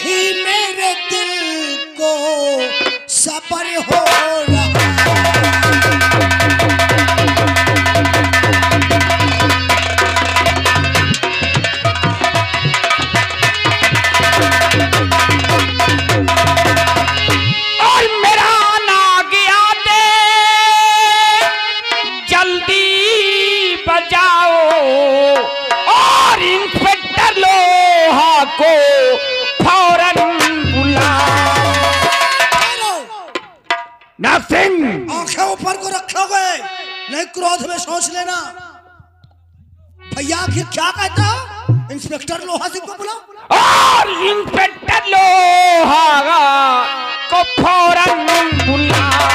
नहीं मेरे दिल को सब्र हो रहा। और मेरा ना गया दे जल्दी बजाओ और इंस्पेक्टर लोहा को फौरन बुलाओ। नाग सिंह, आंखें ऊपर को रखोगे नहीं क्रोध में सोच लेना। भैया आखिर क्या कहता? इंस्पेक्टर लोहा सिंह को बुलाओ और इंस्पेक्टर लोहा को फौरन बुलाओ।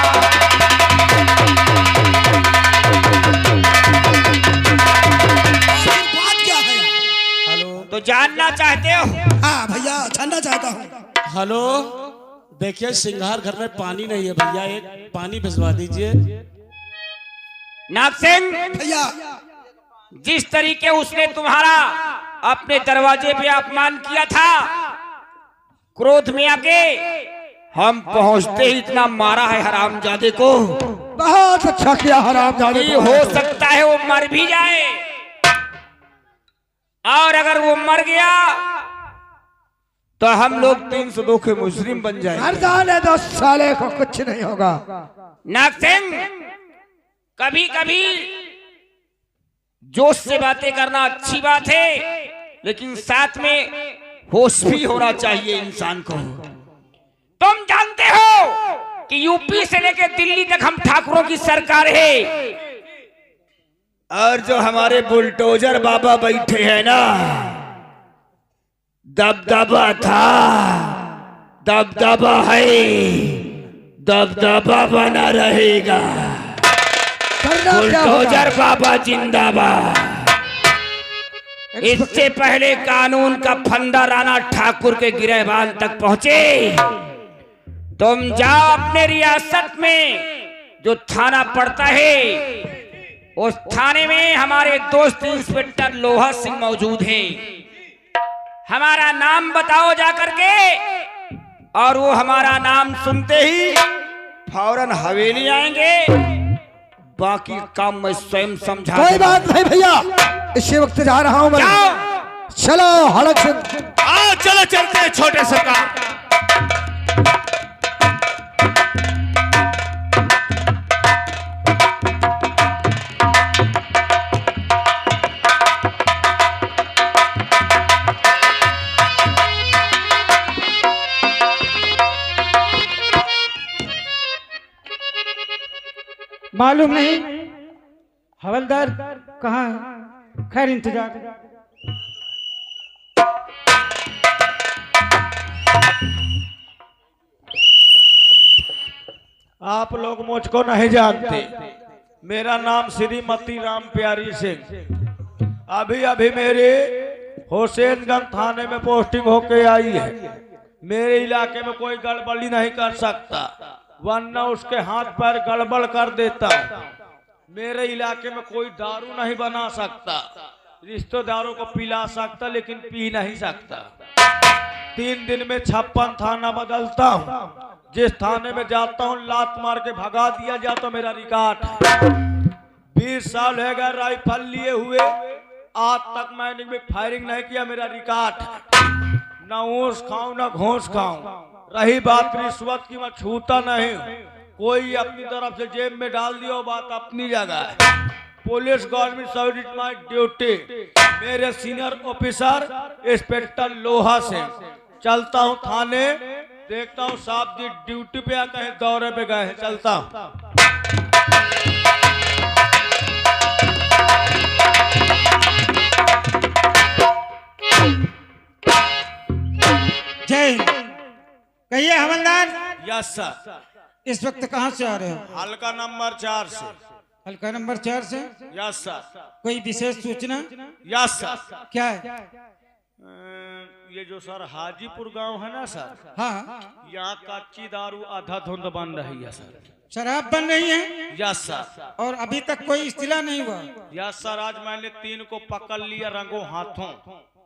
बात क्या है? हेलो। तो जानना चाहते हो? हाँ भैया जानना चाहता हूँ। हेलो, देखिए सिंघार घर में पानी नहीं है भैया, एक पानी भिजवा दीजिए। नाग सिंह, भैया जिस तरीके उसने तुम्हारा अपने दरवाजे पे अपमान किया था, क्रोध में आके हम पहुंचते ही इतना मारा है हरामजादे को। बहुत अच्छा किया हरामजादे कि हो सकता है वो मर भी जाए, और अगर वो मर गया तो हम लोग 302 के मुजरिम बन जाएंगे। हर जाने 10 साले को कुछ नहीं होगा। नाग सिंह, कभी कभी जोश से बातें करना अच्छी बात है, लेकिन साथ में होश भी होना चाहिए इंसान को। तुम जानते हो कि यूपी से लेकर दिल्ली तक हम ठाकुरों की सरकार है, और जो हमारे बुलडोजर बाबा बैठे हैं ना, दबदबा था, दबदबा है, दबदबा बना रहेगा। बुलडोजर बाबा जिंदाबाद। इससे पहले कानून का फंदा राणा ठाकुर के गिरहबान तक पहुंचे, तुम जाओ अपने रियासत में जो थाना पड़ता है, उस थाने में हमारे दोस्त इंस्पेक्टर लोहा सिंह मौजूद हैं। हमारा नाम बताओ जाकर के, और वो हमारा नाम सुनते ही फौरन हवेली आएंगे। बाकी काम मैं स्वयं समझा। कोई बात नहीं भैया, इसी वक्त जा रहा हूँ मैं। चलो हड़क से आओ, चलो चलते हैं छोटे सरकार। मालूम नहीं हवलदार कहाँ है, खैर इंतजार। आप लोग मुझको नहीं जानते, मेरा नाम श्रीमती राम प्यारी सिंह। अभी अभी मेरे हुसैनगंज थाने में पोस्टिंग होके आई है। मेरे इलाके में कोई गड़बड़ी नहीं कर सकता, वरना उसके हाथ पैर गड़बड़ कर देता। मेरे इलाके में कोई दारू नहीं बना सकता, रिश्तेदारों को पिला सकता लेकिन पी नहीं सकता। 3 दिन में 56 थाना बदलता हूँ। जिस थाने में जाता हूँ लात मार के भगा दिया जा तो मेरा रिकॉर्ड है। 20 साल हो गए राइफल लिए हुए, आज तक मैंने भी फायरिंग नहीं किया। मेरा रिकॉर्ड न ऊँस खाऊं न घूस खाऊं। रही बात रिश्वत की, मैं छूता नहीं। कोई अपनी तरफ से जेब में डाल दिया, बात अपनी जगह है। Police government service my duty. मेरे सीनियर ऑफिसर इंस्पेक्टर लोहा से चलता हूँ थाने, देखता हूँ साहब जी ड्यूटी पे या कहीं दौरे पे गए हैं। चलता हूँ। जय हिंद। कहिए हवलदार, यस सर। इस वक्त कहाँ से आ रहे हो? हल्का नंबर 4 से। हल्का नंबर 4 से? Yes sir. कोई विशेष सूचना? Yes sir. क्या है? ये जो सर हाजीपुर गांव है ना सर, हाँ, यहाँ कच्ची दारू आधा धुंध बन रही है सर। शराब बन रही है? Yes sir. और अभी तक कोई इस्तिला नहीं हुआ? Yes sir. आज मैंने 3 को पकड़ लिया रंगों हाथों।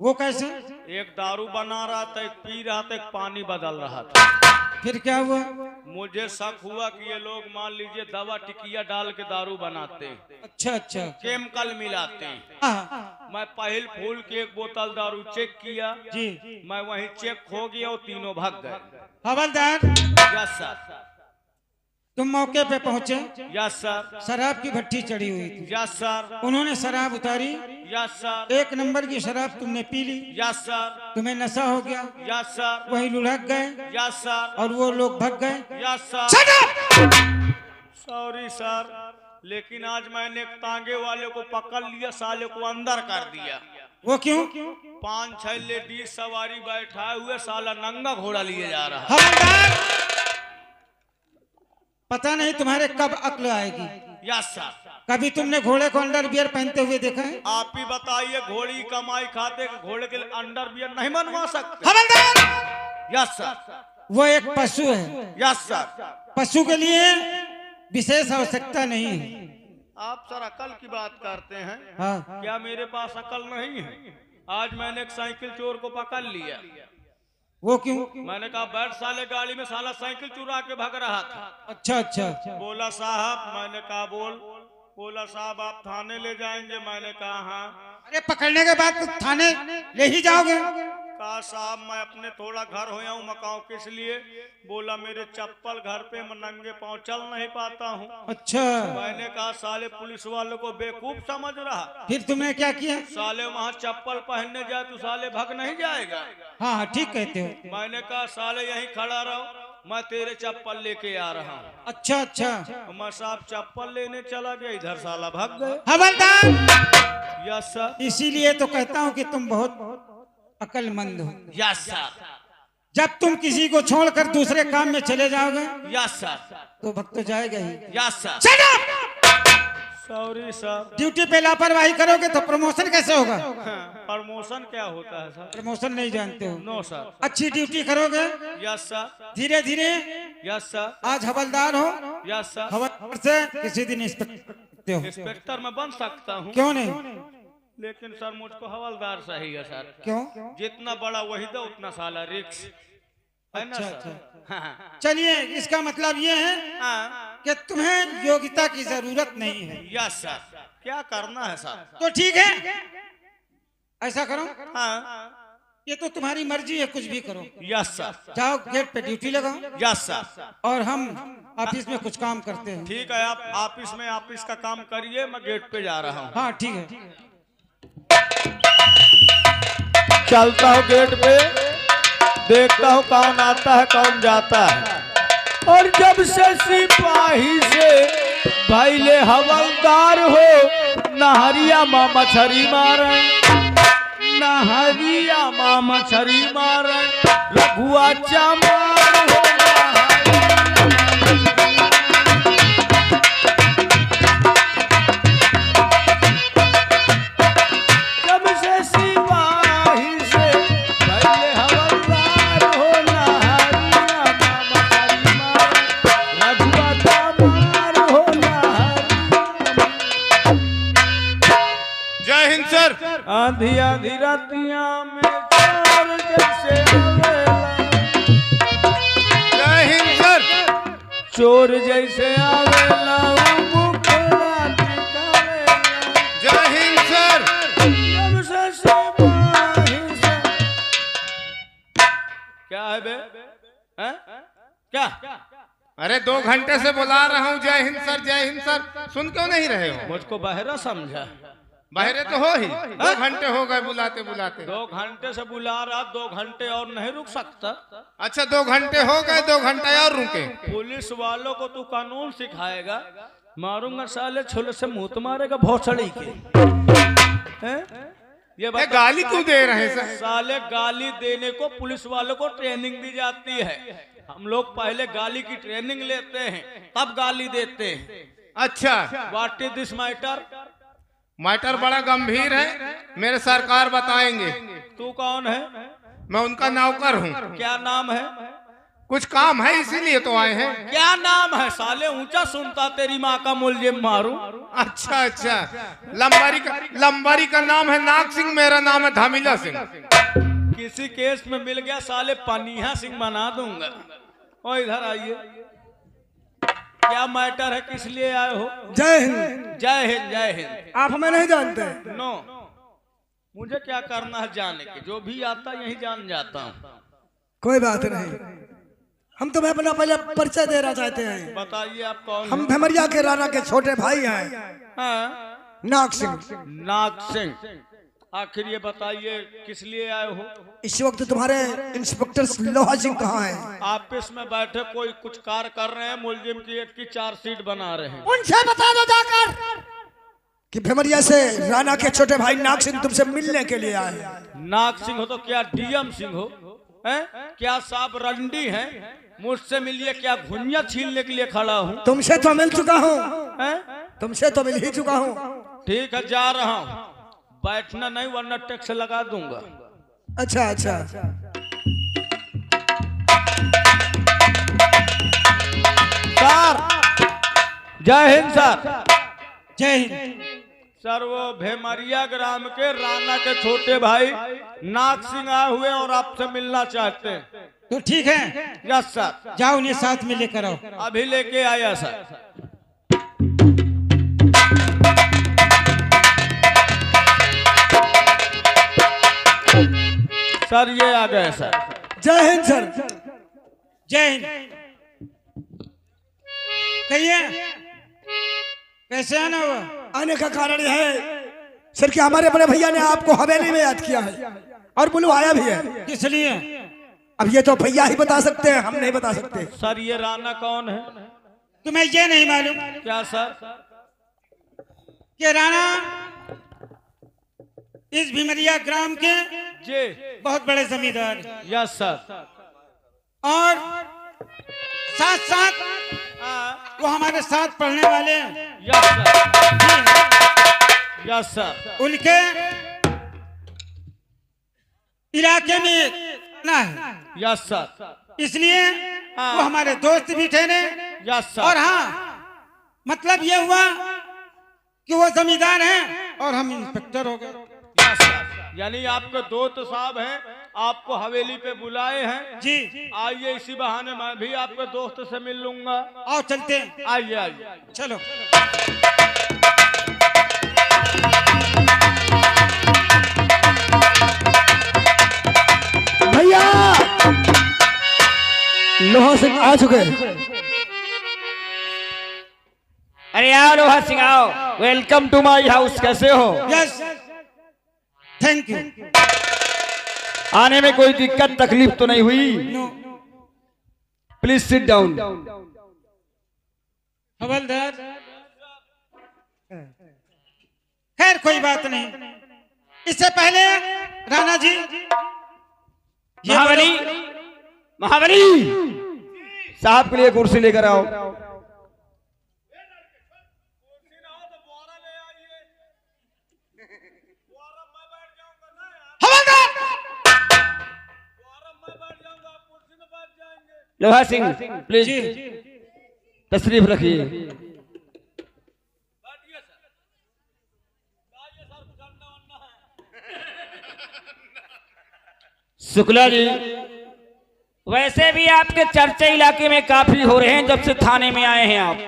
वो कैसे? एक दारू बना रहा था, एक पी रहा था, एक पानी बदल रहा था। फिर क्या हुआ? मुझे शक हुआ कि ये लोग मान लीजिए दवा टिकिया डाल के दारू बनाते हैं, अच्छा अच्छा। केमिकल मिलाते हैं। हाँ मैं पहल फूल के एक बोतल दारू चेक किया, जी। मैं वहीं चेक हो गया और तीनों भाग गए। हवलदार, यस सर। तुम मौके पे पहुंचे, यस सर। शराब की भट्टी चढ़ी हुई थी, यस सर। उन्होंने शराब उतारी, यस सर। 1 नंबर की शराब तुमने पी ली, यस सर। तुम्हें नशा हो गया, यस सर। वही लुढ़क गए यस सर। और वो लोग भाग गए। Yes sir. सॉरी सर, लेकिन आज मैंने एक तांगे वाले को पकड़ लिया, साले को अंदर कर दिया। वो क्यों? 5-6 लेडीज सवारी बैठाए हुए, साला नंगा घोड़ा लिए जा रहा। हवलदार, पता नहीं तुम्हारे कब अक्ल आएगी। Yes sir. कभी तुमने घोड़े को अंडरवियर पहनते हुए देखा है? आप ही बताइए, घोड़ी कमाई खाते कि घोड़े के लिए अंडरवियर नहीं बनवा सकते? हवलदार, यस सर। वो एक पशु है, यस सर। पशु के लिए विशेष आवश्यकता नहीं है। आप सर अकल की बात करते हैं, हाँ। क्या मेरे पास अकल नहीं है? आज मैंने एक साइकिल चोर को पकड़ लिया। वो क्यों? मैंने कहा बैठ साले गाड़ी में, साला साइकिल चुरा के भाग रहा था। अच्छा अच्छा। बोला साहब, मैंने कहा बोला साहब आप थाने ले जाएंगे? मैंने कहा हाँ। अरे पकड़ने के बाद तो थाने ले ही जाओगे? कहा साहब मैं अपने थोड़ा घर होया हूँ मकाऊ, किस लिए? बोला मेरे चप्पल घर पे, मैं नंगे पाँव चल नहीं पाता हूँ। अच्छा। मैंने कहा साले पुलिस वालों को बेवकूफ समझ रहा। फिर तुमने क्या किया? साले वहाँ चप्पल पहनने जाए तो साले भाग नहीं जाएगा। हाँ हाँ ठीक कहते हो। मैंने कहा साले यहीं खड़ा रहो, मैं तेरे चप्पल लेके आ रहा हूँ। अच्छा अच्छा। मैं साहब चप्पल लेने चला गया, इधर साला भाग गए। हवलदार, यस सर। इसीलिए तो कहता हूँ कि तुम बहुत अक्लमंद हो। Yes sir. जब तुम किसी को छोड़कर दूसरे काम में चले जाओगे यस सर। तो भक्त तो जाएगा ही। Yes sir. Shut up! Sorry sir. Duty पे लापरवाही करोगे तो प्रमोशन कैसे होगा? प्रमोशन क्या होता है सर? प्रमोशन नहीं जानते हो? No sir. अच्छी ड्यूटी करोगे, यस सर। धीरे धीरे। Yes sir. आज हवलदार हो, यस सर। हवलदार से किसी दिन इंस्पेक्टर हो। इंस्पेक्टर मैं बन सकता हूँ, क्यों नहीं? लेकिन सर मुझको हवलदार सही है सर। क्यों? जितना बड़ा वहीदा उतना साला रिक्स है ना अच्छा, सर? हाँ। चलिए, इसका मतलब ये है हाँ। कि तुम्हें योग्यता की जरूरत नहीं है। Yes sir. क्या करना है सर? तो ठीक है, ऐसा करो, हाँ। ये तो तुम्हारी मर्जी है, कुछ भी करो। Yes sir. जाओ गेट पे ड्यूटी लगाओ यस सर। और हम ऑफिस में कुछ काम करते हैं। ठीक है, आप ऑफिस का काम करिए, मैं गेट पे जा रहा हूँ। हाँ ठीक है। चलता हूँ गेट पे, देखता हूँ कौन आता है कौन जाता है। और जब से सिपाही से भैले हवलदार हो, नहरिया माँ मछरी मारे, नहरिया माँ मछरी मारे, रघुआ चमार हो। जब से सिपाही से भैले हवलदार हो, नहरिया माँ मछरी मारे, रघुआ चमार हो। जय हिंद सर। आंधी आंधी रातिया में चोर जैसे आवेला, जय हिंद सर। चोर जैसे आवेला, वो मुखड़ा दिखावेला। जय हिंद सर। जब से सिपाही से। क्या है बे? हैं? क्या? अरे 2 घंटे से बुला रहा हूँ जय हिंद सर, जय हिंद सर, सुन क्यों नहीं रहे हो? मुझको बहरा समझा? बहरे तो हो ही, 2 घंटे हो गए बुलाते बुलाते। 2 घंटे से बुला रहा, 2 घंटे और नहीं रुक सकता? अच्छा 2 घंटे हो गए, 2 घंटे और रुके। पुलिस वालों को तू कानून सिखाएगा? मारूंगा साले, छोले से मुंह तो मारेगा भोसड़ी के। हैं? ये बता, गाली क्यों दे रहे हैं सर? साले गाली देने को पुलिस वालों को ट्रेनिंग दी जाती है। हम लोग पहले गाली की ट्रेनिंग लेते हैं, तब गाली देते हैं। अच्छा, what is this matter? Matter बड़ा गंभीर है, मेरे सरकार बताएंगे। तू कौन है? मैं उनका नौकर हूँ। क्या नाम है? कुछ काम है इसीलिए तो आए हैं। क्या नाम है साले? ऊंचा सुनता तेरी माँ का मुलजिम मारू। अच्छा अच्छा, लंबारी का नाम है नाग सिंह, मेरा नाम है धामिला सिंह। किसी केस में मिल गया साले पनिया सिंह बना दूंगा। ओ इधर आइए, क्या मैटर है, किस लिए आए हो? जय हिंद। जय हिंद जय हिंद। आप हमें नहीं जानते? नो, मुझे क्या करना है जाने के, जो भी आता यही जान जाता हूँ। कोई बात नहीं, हम तुम्हें अपना पहले परिचय देना चाहते हैं। बताइए आप कौन? हम भमरिया के राणा के छोटे भाई हैं, हाँ? नाग सिंह। नाग सिंह, आखिर ये बताइए किस लिए आए हो? इस वक्त तुम्हारे इंस्पेक्टर लोहा सिंह कहाँ हैं? ऑफिस में बैठे कोई कुछ कार्य कर रहे हैं, मुलजिम की एक की चार्जशीट बना रहे हैं। उनसे बता दो जाकर कि भमरिया से राणा के छोटे भाई नाग सिंह तुमसे मिलने के लिए आए हैं। नाग सिंह हो तो क्या डीएम सिंह हो? हैं? क्या साहब रंडी हैं? मुझसे मिलिए, क्या घुनिया छीनने के लिए खड़ा हूँ? तुमसे तो मिल चुका हूँ, हैं? तुमसे तो मिल ही चुका हूँ। ठीक है, जा रहा हूँ। बैठना नहीं वरना टैक्स लगा दूंगा। अच्छा अच्छा, सर जय हिंद। सर जय हिंद। सर वो भेमरिया ग्राम के राणा के छोटे भाई नाग सिंह आए हुए और आपसे मिलना चाहते हैं। तो ठीक है, यस सर। जाओ उन्हें साथ में लेकर आओ। अभी लेके आया सर। सर ये आ गए सर। जय हिंद सर। जय हिंद। कहिए कैसे आना हुआ? आने का कारण यह है सर कि हमारे बड़े भैया ने आपको हवेली में याद किया है और बुलवाया भी है। किस लिए? अब ये तो भैया ही बता सकते हैं, हम नहीं बता सकते। सर ये राणा कौन है? तुम्हें ये नहीं मालूम क्या सर? कि राणा इस भीमरिया ग्राम के जी बहुत बड़े जमींदार हैं। Yes sir. और साथ साथ वो हमारे साथ पढ़ने वाले हैं। Yes sir. Yes sir. उनके इलाके में ना है, यस सर। इसलिए वो हमारे दोस्त भी ठहरे। Yes sir. और हाँ, मतलब ये हुआ कि वो जमींदार हैं और हम इंस्पेक्टर हो गए। Yes sir. यानी आपके दोस्त साहब हैं, आपको हवेली पे बुलाए हैं। जी, आइए, इसी बहाने मैं भी आपके दोस्त से मिल लूंगा। आओ चलते हैं। आइए आइए। चलो। भैया लोहा सिंह आ चुके हैं। अरे आओ लोहा सिंह आओ, वेलकम टू माय हाउस। कैसे हो? Yes, thank you. आने में कोई दिक्कत तकलीफ तो नहीं हुई? नो। Please sit down. हवलदार, खैर कोई बात नहीं। इससे पहले राणा जी, महाबली, महाबली साहब के लिए कुर्सी लेकर आओ। लोहा सिंह प्लीज तशरीफ रखिए। शुक्ला जी, वैसे भी आपके चर्चे इलाके में काफी हो रहे हैं जब से थाने में आए हैं आप,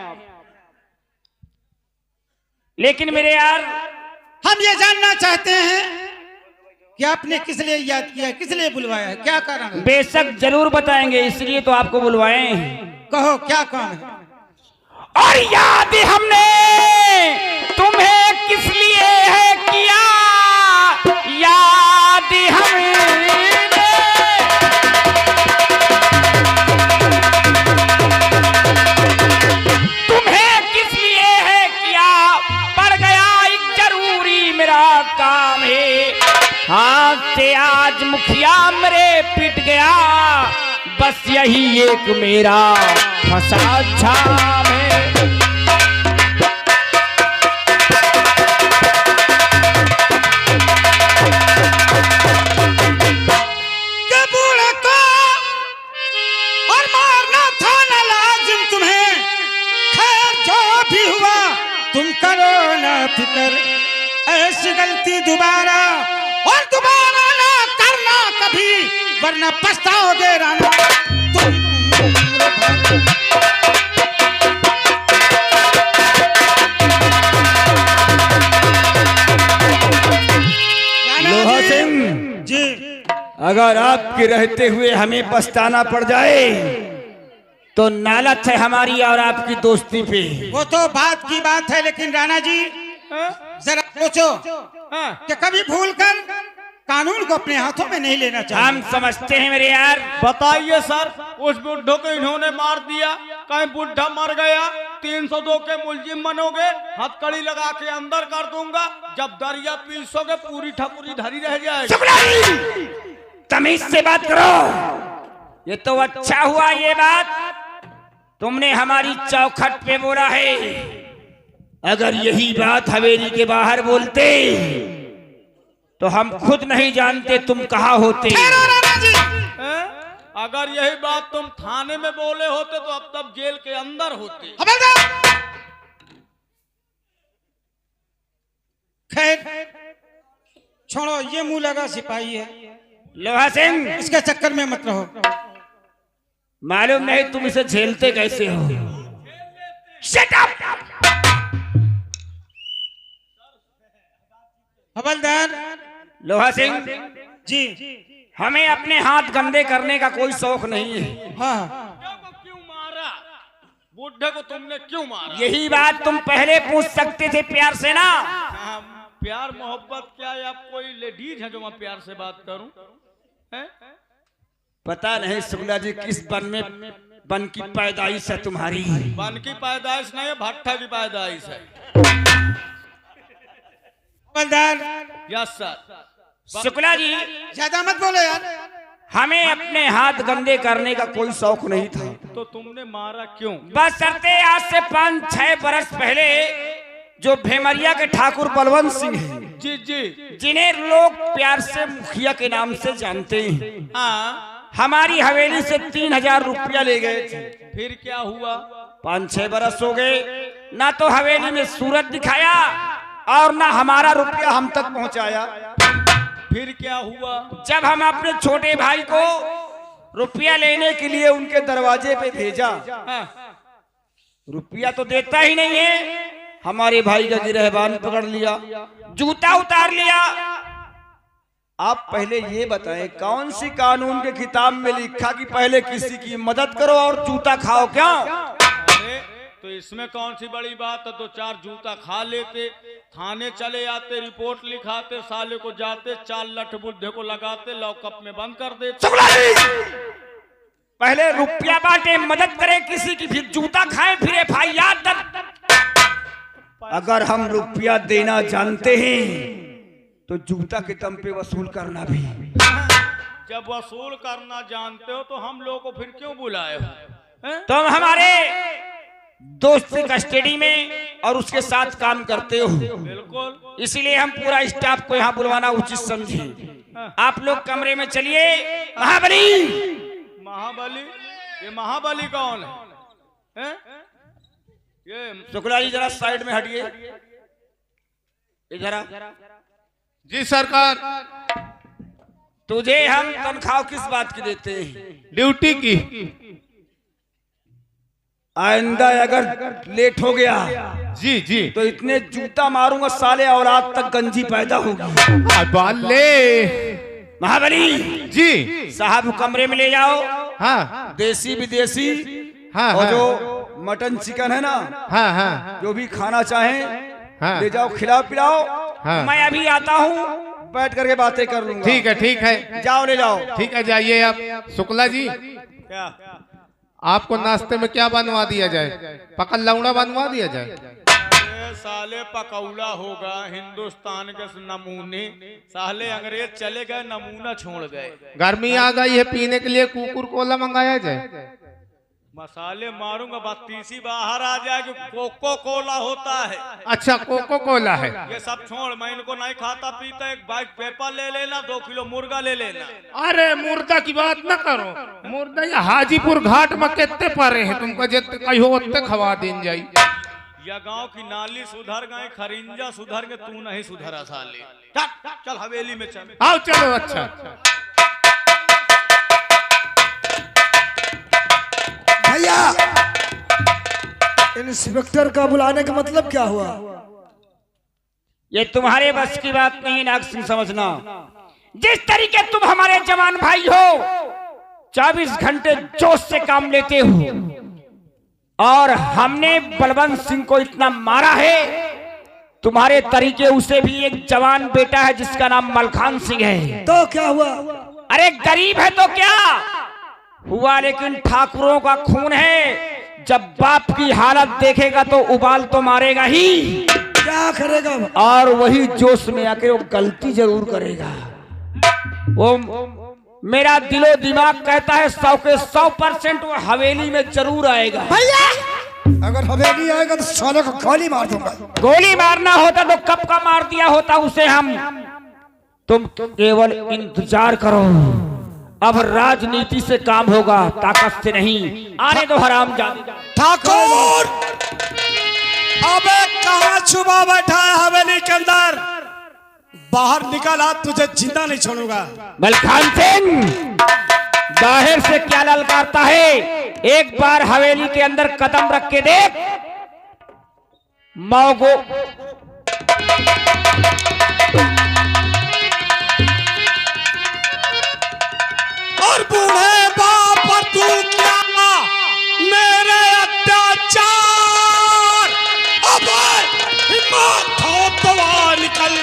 लेकिन मेरे यार हम ये जानना चाहते हैं कि आपने किस लिए याद किया, किस लिए बुलवाया है, क्या कारण है? बेशक जरूर बताएंगे, इसलिए तो आपको बुलवाए हैं। कहो क्या काम है? और याद हमने तुम्हें किस लिए है किया, याद हमने तुम्हें किस लिए है किया, पड़ गया एक जरूरी मेरा काम है, हाथ से आज मुखिया मेरे पिट गया, बस यही एक मेरा फंसा झाम है। के बूढ़े को और वरना पछताओगे राना तुम। लोहा सिंह जी अगर आपके रहते हुए हमें पछताना पड़ जाए तो नालत है हमारी और आपकी दोस्ती पे। वो तो बात की बात है, लेकिन राणा जी जरा सोचो कि कभी भूलकर कानून को अपने हाथों में नहीं लेना चाहिए। हम समझते हैं मेरे यार। बताइए सर, उस बुढ़ो को इन्होंने मार दिया, कहीं बुढ़ा मर गया 302 के मुलजिम बनोगे, हथकड़ी लगा के अंदर कर दूंगा, जब दरिया पीसोगे पूरी ठकुरी धरी रह जाएगी। तमीज से बात करो। ये तो अच्छा हुआ ये बात तुमने हमारी चौखट पे बोला है। अगर यही बात हवेली के बाहर बोलते तो हम खुद नहीं जानते तुम कहाँ होते। अगर यही बात तुम थाने में बोले होते तो अब तक जेल के अंदर होते। खैर छोड़ो, ये मुंह लगा सिपाही है, लोहा सिंह इसके चक्कर में मत रहो। मालूम नहीं तुम इसे झेलते कैसे हो। Shut up. हवलदार लोहा सिंह जी, हमें अपने हाथ गंदे करने का कोई शौक नहीं है। हाँ क्यों मारा बुढ़े को, तुमने क्यों मारा? यही बात तुम पहले पूछ सकते थे प्यार से ना। प्यार मोहब्बत क्या है? आप कोई लेडीज है जो मैं प्यार से बात करूं? हैं? पता नहीं शुक्ला जी किस बन की पैदाइश है तुम्हारी। बन की पैदाइश नहीं है, भट्टा की पैदाइश है। हवलदार यस सर। शुक्ला जी ज्यादा मत बोलो यार। हमें अपने हाथ गंदे करने का कोई शौक नहीं था। तो तुमने मारा क्यों? बस करते आज से 5-6 बरस पहले जो भेमरिया के ठाकुर बलवंत सिंह हैं, जी जी, जिन्हें लोग प्यार से मुखिया के नाम से जानते हैं, हाँ, हमारी हवेली से 3000 रुपया ले गए थे। फिर क्या हुआ? 5-6 बरस हो गए, ना तो हवेली में सूरत दिखाया और ना हमारा रुपया हम तक पहुंचाया। फिर क्या हुआ? जब हम अपने छोटे भाई को रुपया लेने के लिए उनके दरवाजे पे भेजा, रुपया तो देता ही नहीं है। हमारे भाई का गिरहबान पकड़ लिया, जूता उतार लिया। आप पहले ये बताएं कौन सी कानून के किताब में लिखा कि पहले किसी की मदद करो और जूता खाओ? क्यों? अरे तो इसमें कौन सी बड़ी बात है? 2-4 जूता खा लेते, थाने चले आते, रिपोर्ट लिखाते, साले को जाते, 4 लठ बुढ़े को लगाते, लॉकअप में बंद कर देते। पहले रुपया बांटे, मदद करे किसी की, फिर जूता खाए, फिर FIR दर्ज। अगर हम रुपया देना जानते हैं तो जूता के दम पे वसूल करना भी। जब वसूल करना जानते हो तो हम लोगों को फिर क्यों बुलाए हो? तुम हमारे दोस्त कस्टडी में और उसके साथ काम करते हो, बिल्कुल, इसलिए हम पूरा स्टाफ को यहाँ बुलवाना उचित समझे। आप लोग कमरे में चलिए। महाबली, महाबली? ये महाबली कौन है? ये शुक्ला जी जरा साइड में हटिए इधर। जी सरकार। तुझे हम तनख्वाह किस बात की देते हैं? ड्यूटी की। आइंदा अगर लेट हो गया जी जी। तो इतने जूता मारूंगा साले औलाद तक गंजी पैदा होगी। बाले। महाबली जी। साहब कमरे में ले जाओ। हाँ देसी विदेशी हाँ और हाँ। जो मटन चिकन है ना, हाँ हाँ जो भी खाना चाहें हाँ। ले जाओ, खिलाओ पिलाओ। हाँ। मैं अभी आता हूँ, बैठ करके बातें कर लूंगा। ठीक है ठीक है। जाओ ले जाओ। ठीक है जाइए आप। शुक्ला जी, क्या? आपको नाश्ते में क्या बनवा दिया जाए? पकड़ लौड़ा बनवा दिया जाए? अरे साले पकौड़ा होगा हिंदुस्तान के नमूने, साले अंग्रेज चले गए, नमूना छोड़ गए। गर्मी आ गई है, पीने के लिए कुकुर कोला मंगाया जाए? मसाले मारूंगा, बत्तीसी बाहर आ जाएगी। कोको कोला होता है। अच्छा कोको कोला है। ये सब छोड़, मैं इनको नहीं खाता पीता। एक बाइक पेपर ले लेना, 2 किलो मुर्गा ले लेना। अरे मुर्दा की बात न करो। मुर्दा ये हाजीपुर घाट में कितने परे हैं, तुमको जितने कहो उतने खवा दें जाई। या गांव की नाली सुधर गए, खरिंजा सुधर गए, तू नहीं सुधरा साले। चल चल हवेली में चल। आओ चलो। अच्छा भैया इंस्पेक्टर का बुलाने का मतलब क्या हुआ? ये तुम्हारे बस की बात नहीं नाग सिंह, समझना। जिस तरीके तुम हमारे जवान भाई हो, 24 घंटे जोश से काम लेते हो और हमने बलवंत सिंह को इतना मारा है, तुम्हारे तरीके उसे भी एक जवान बेटा है जिसका नाम मलखान सिंह है। तो क्या हुआ? अरे गरीब है तो क्या हुआ, लेकिन ठाकुरों का खून है। जब बाप की हालत देखेगा तो उबाल तो मारेगा ही, क्या करेगा? और वही जोश में आके वो गलती जरूर करेगा। वो मेरा दिलो दिमाग कहता है 100 के 100% वो हवेली में जरूर आएगा। भैया अगर हवेली आएगा तो साले को गोली मार दूंगा। गोली मारना होता तो कब का मार दिया होता उसे हम। तुम केवल इंतजार करो, अब राजनीति से काम होगा, ताकत से नहीं। आने दो हरामजादे। ठाकुर, अबे कहाँ छुपा बैठा है हवेली के अंदर? बाहर निकल, आज तुझे जिंदा नहीं छोड़ूंगा। मलखान सिंह बाहर से क्या ललकारता है? एक बार हवेली के अंदर कदम रख के देख। मौगो और बूढ़े बाप पर तू क्या मेरे अत्याचार? अब हिम्मत हो तो निकल,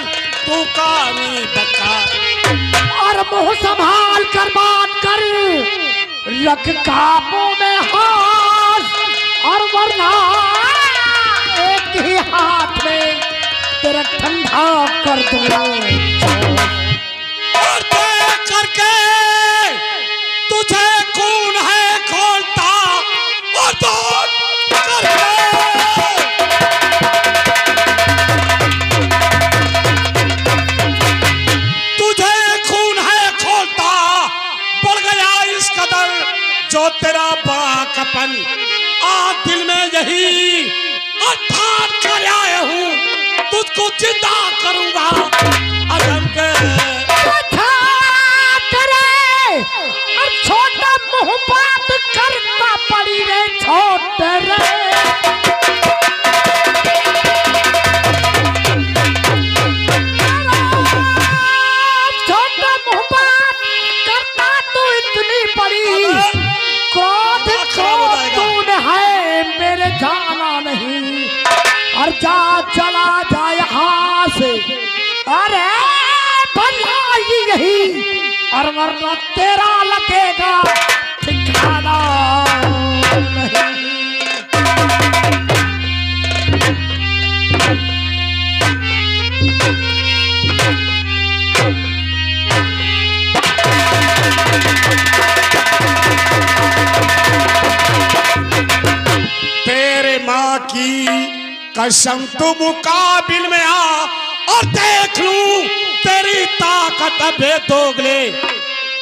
तू कानी बका। और मुंह संभाल कर बात कर, रख काबू में हाथ, और वरना एक ही हाथ में तेरा ठंडा कर दूंगा। और देख करके तुझे खून है खोलता, और तो करके जो तेरा बाकपन आज दिल में यही अठान कर आया हूँ, तुझको जिंदा करूंगा। अजम के और छोटा मुंह बात करना पड़ी रे छोटे रे। छोटा मुंह बात करना तो इतनी बड़ी, क्रोध तूने है मेरे जाना नहीं, और जा चला जा यहाँ से। अरे भलाई यही, और वरना तेरा लगेगा ठिकाना नहीं। तेरे माँ की कसम तू मुकाबिल में आ, और देख लूं तेरी ताकत अबे दोगले।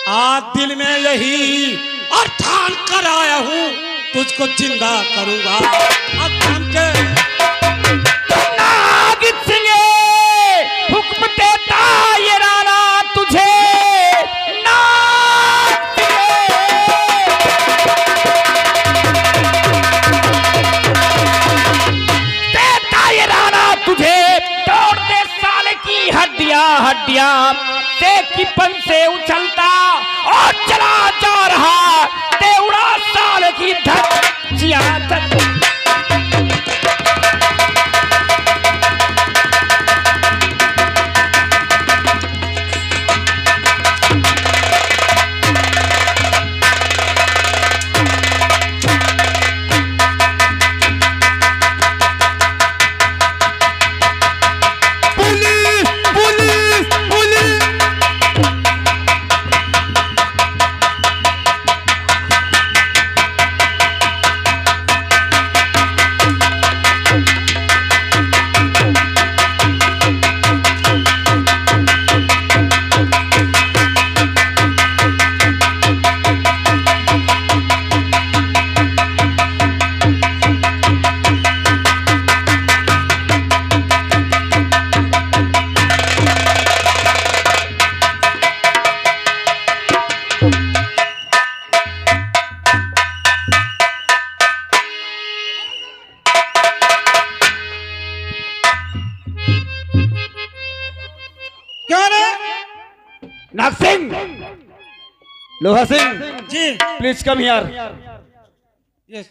आज दिल में यही और ठान कर आया हूँ, तुझको जिंदा करूंगा। अब थम के नागिन सिंह हुक्म देता ये राणा तुझे, देता ये राणा तुझे। तोड़ दे साले की हड्डियां से किपन से उछलता और चला जा रहा तेवड़ा साल की धज्जियां तक। नाग सिंह, लोहा सिंह, जी प्लीज कम हियर। यस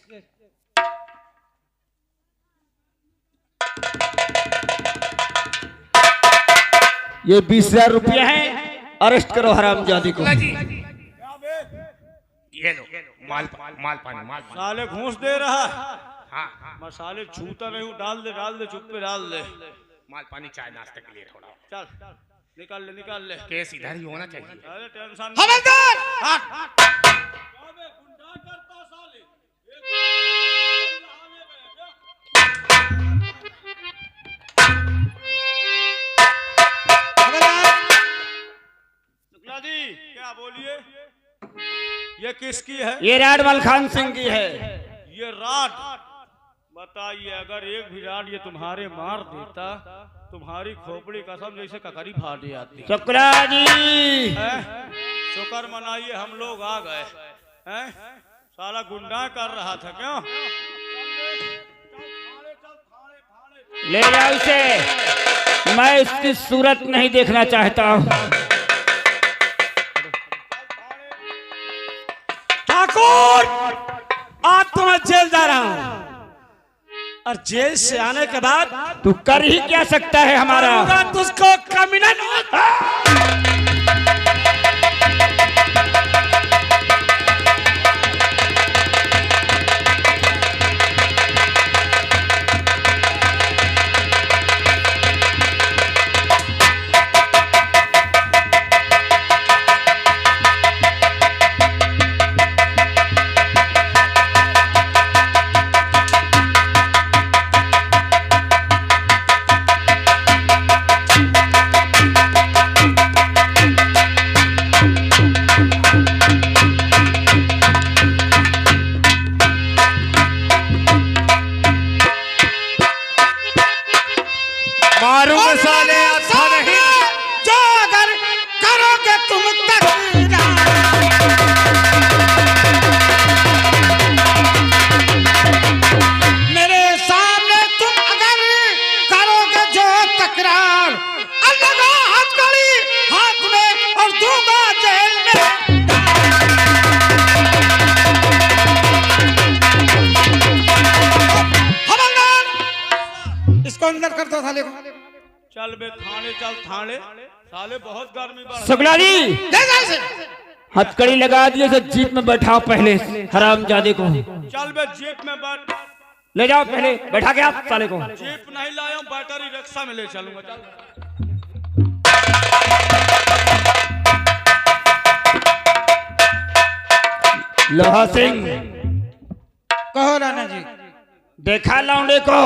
ये 20,000 रुपया है, अरेस्ट करो हरामजादी को। ये लो माल माल पानी माल पानी। साले घूस दे रहा है। हाँ हाँ मैं साले छूता नहीं हूँ। डाल दे चुप पे डाल दे। माल पानी चाय नाश्ते के लिए थोड़ा चल निकाल ले। केस इधर ही होना चाहिए। अरे टेंशन हवलदार शुक्ला जी क्या बोलिए। ये किसकी है? ये राड मलखान सिंह की है। ये राड बताइए, अगर एक भी राड ये तुम्हारे मार देता, तुम्हारी खोपड़ी कसम जैसे ककरी फाट जाती। शुक्ला जी, शुक्र मनाइए हम लोग आ गए हैं। साला गुंडा कर रहा था क्यों? ले जाओ इसे, मैं इसकी सूरत नहीं देखना चाहता हूँ। ठाकुर, आज तो मैं जेल जा रहा हूँ, और जेल से आने के बाद तू कर ही क्या सकता है हमारा? करूंगा तुझको कमीना। मारूंगा साले अच्छा नहीं। जो अगर करोगे तुम मेरे सामने तुम अगर करोगे जो तकरार, अलगा हथकड़ी हाथ में और दूंगा जेल में। हवलदार इसको अंदर कर दो साले को। चल बे थाने, चल थाने। साले बहुत गर्मी बढ़। शुक्ला जी, ले जा इसे। हथकड़ी लगा दिए, तो जीप में बैठाओ पहले हरामजादे को। चल बे जीप में बैठ। ले जाओ पहले, बैठा के आप साले को। जीप नहीं लाया हूँ, बैटरी रिक्शा में ले चलूंगा। चल लोहा सिंह, कहो राणा जी। देखा लौंडे को?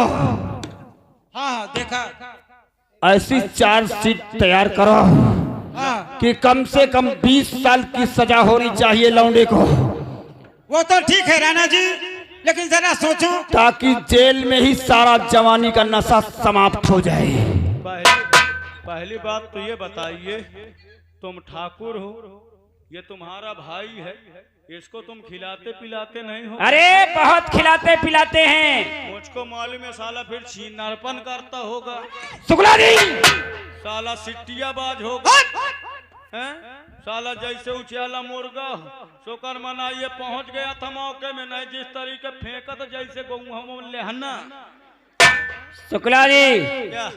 हाँ देखा। ऐसी चार्जशीट तैयार करो हाँ कि कम से कम 20 साल की सजा होनी चाहिए लौंडे को, वो तो ठीक है राणा जी, लेकिन जरा सोचो। ताकि जेल में ही सारा जवानी का नशा समाप्त हो जाए। पहली बात तो ये बताइए, तुम ठाकुर हो, ये तुम्हारा भाई है, इसको तुम खिलाते पिलाते नहीं हो? अरे बहुत खिलाते पिलाते हैं। मुझको मालूम है साला फिर छीनारपन करता होगा। शुक्ला जी, साला सिट्टियाबाज होगा। हैं? साला जैसे उछाला मुर्गा शुक्र मनाइए पहुंच गया था मौके में, नहीं जिस तरीके फेंका तो जैसे गेहूं लेहना। शुक्ला जी, क्या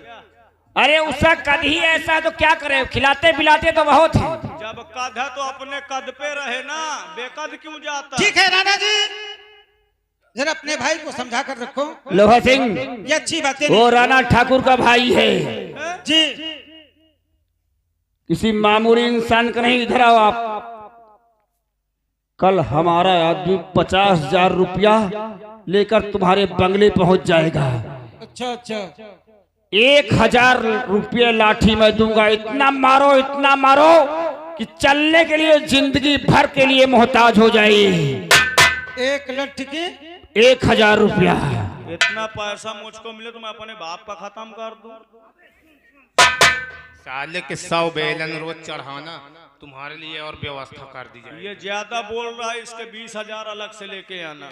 अरे उसका कद ही ऐसा है तो क्या करे, खिलाते पिलाते तो बहुत है। जब कद है तो अपने कद पे रहे ना, बेकद क्यों जाता? ठीक है राणा जी, जरा अपने भाई को समझा कर रखो। लोहा सिंह, ये अच्छी बातें वो राणा ठाकुर का भाई है जी। किसी मामूली इंसान का नहीं। इधर आओ आप। कल हमारा आदमी 50,000 रुपया लेकर तुम्हारे बंगले पहुंच जाएगा। अच्छा अच्छा। 1,000 रुपये लाठी में दूंगा। इतना मारो कि चलने के लिए जिंदगी भर के लिए मोहताज हो जाए। एक लठ की 1,000 रुपया। इतना पैसा मुझको मिले तो मैं अपने बाप का खत्म कर दूं। साले के 100 बेलन रोज चढ़ाना तुम्हारे लिए और व्यवस्था कर दी जाए। ये ज्यादा बोल रहा है, इसके 20,000 अलग से लेके आना।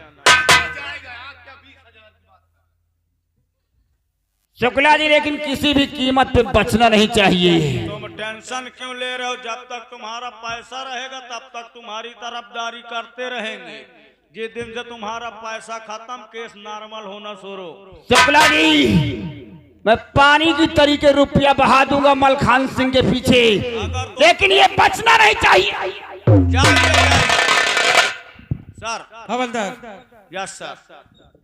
शुक्ला जी, लेकिन किसी भी कीमत पे बचना नहीं चाहिए। तुम टेंशन क्यों ले रहे हो? जब तक तुम्हारा पैसा रहेगा तब तक तुम्हारी तरफदारी करते रहेंगे। जिस दिन से तुम्हारा पैसा खत्म, केस नॉर्मल होना शुरू। शुक्ला जी, मैं पानी की तरीके रुपया बहा दूंगा मलखान सिंह के पीछे, लेकिन ये बचना नहीं चाहिए। सर। हवलदार। Yes sir.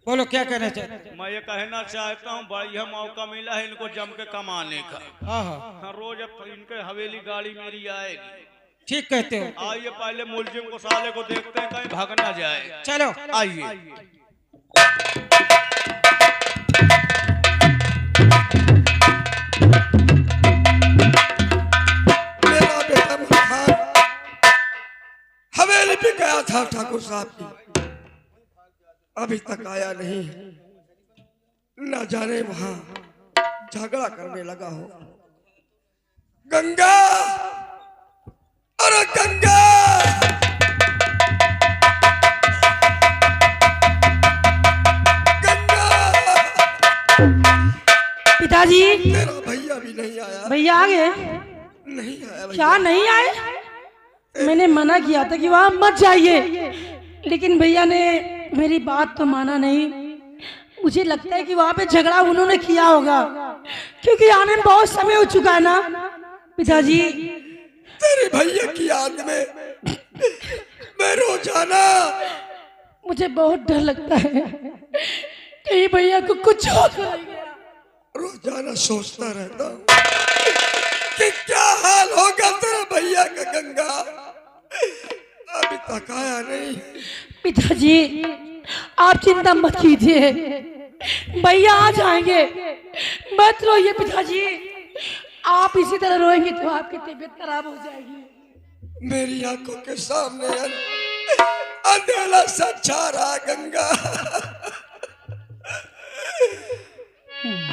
बोलो क्या कहना चाहते? मैं ये कहना चाहता हूँ, बढ़िया मौका मिला है इनको जम के कमाने का। हाँ, रोज अब इनके हवेली गाड़ी मेरी आएगी। ठीक कहते हो। आइए पहले मुलजिम को, साले को देखते हैं कहीं भाग ना जाए। चलो आइए। मेरा बेटा मलखान हवेली पे गया था ठाकुर साहब की, अभी तक आया नहीं। न जाने वहां झगड़ा करने लगा हो। गंगा, अरे गंगा, गंगा। पिताजी, मेरा भैया भी नहीं आया। भैया आ गए? नहीं आया भैया। क्या नहीं आए? मैंने मना किया था कि वहां मत जाइए, लेकिन भैया ने मेरी बात तो माना नहीं। मुझे लगता है कि वहां पे झगड़ा उन्होंने किया होगा, क्योंकि आने में बहुत समय हो चुका है ना पिताजी। तेरे भैया की याद में मैं रोजाना, मुझे बहुत डर लगता है कहीं भैया को कुछ हो जाएगा। रोजाना सोचता रहता हूँ कि क्या हाल होगा तेरे भैया का। गंगा अभी तक आया नहीं। पिताजी आप चिंता मत कीजिए, भैया आ जाएंगे, मत रोइए पिताजी। आप इसी तरह रोएंगे तो आपकी तबीयत खराब हो जाएगी। मेरी आंखों के सामने अंधेरा सा छा रहा। गंगा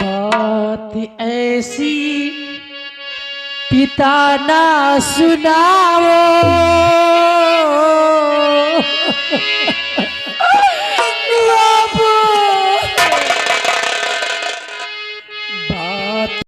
बात ऐसी पिता ना सुनाओ